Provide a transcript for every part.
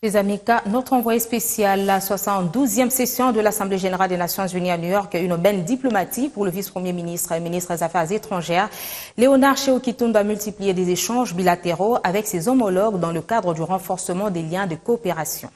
Les amis, notre envoyé spécial, la 72e session de l'Assemblée générale des Nations unies à New York, une aubaine diplomatique pour le vice-premier ministre et ministre des Affaires étrangères. Léonard Sheokitoun a multiplié des échanges bilatéraux avec ses homologues dans le cadre du renforcement des liens de coopération.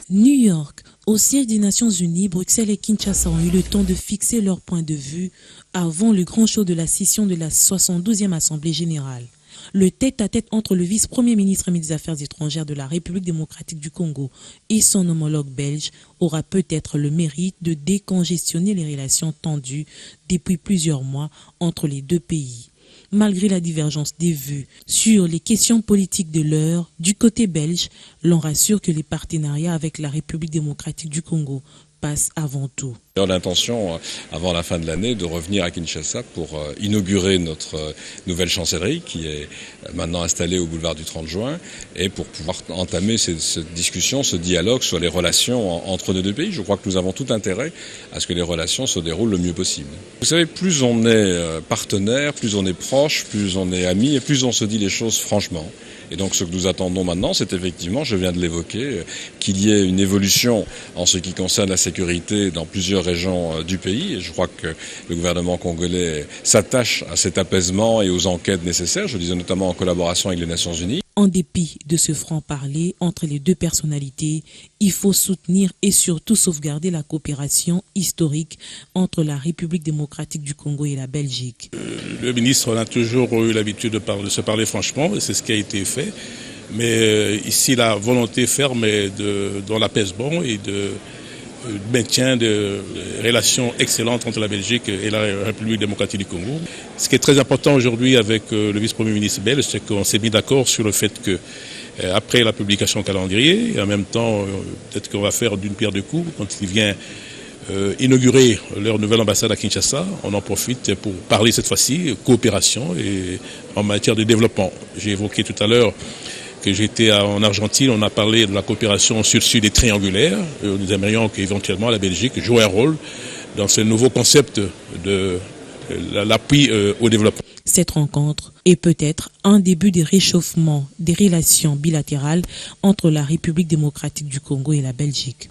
New York, au siège des Nations unies, Bruxelles et Kinshasa ont eu le temps de fixer leur point de vue avant le grand show de la session de la 72e Assemblée générale. Le tête-à-tête entre le vice-premier ministre et ministre des Affaires étrangères de la République démocratique du Congo et son homologue belge aura peut-être le mérite de décongestionner les relations tendues depuis plusieurs mois entre les deux pays. Malgré la divergence des vues sur les questions politiques de l'heure, du côté belge, l'on rassure que les partenariats avec la République démocratique du Congo passent avant tout. On a l'intention, avant la fin de l'année, de revenir à Kinshasa pour inaugurer notre nouvelle chancellerie qui est maintenant installée au boulevard du 30 juin et pour pouvoir entamer cette discussion, ce dialogue sur les relations entre nos deux pays. Je crois que nous avons tout intérêt à ce que les relations se déroulent le mieux possible. Vous savez, plus on est partenaire, plus on est proche, plus on est amis et plus on se dit les choses franchement. Et donc ce que nous attendons maintenant, c'est effectivement, je viens de l'évoquer, qu'il y ait une évolution en ce qui concerne la sécurité dans plusieurs régions du pays. Et je crois que le gouvernement congolais s'attache à cet apaisement et aux enquêtes nécessaires, je disais notamment en collaboration avec les Nations unies. En dépit de ce franc-parler entre les deux personnalités, il faut soutenir et surtout sauvegarder la coopération historique entre la République démocratique du Congo et la Belgique. Le ministre a toujours eu l'habitude de se parler franchement, et c'est ce qui a été fait. Mais ici, la volonté ferme est dans l'apaisement et de maintien de relations excellentes entre la Belgique et la République démocratique du Congo. Ce qui est très important aujourd'hui avec le vice-premier ministre belge, c'est qu'on s'est mis d'accord sur le fait que après la publication calendrier, et en même temps, peut-être qu'on va faire d'une pierre deux coups, quand il vient inaugurer leur nouvelle ambassade à Kinshasa, on en profite pour parler cette fois-ci coopération et en matière de développement. J'ai évoqué tout à l'heure que j'étais en Argentine, on a parlé de la coopération sud-sud et triangulaire. Nous aimerions qu'éventuellement la Belgique joue un rôle dans ce nouveau concept de l'appui au développement. Cette rencontre est peut-être un début de réchauffement des relations bilatérales entre la République démocratique du Congo et la Belgique.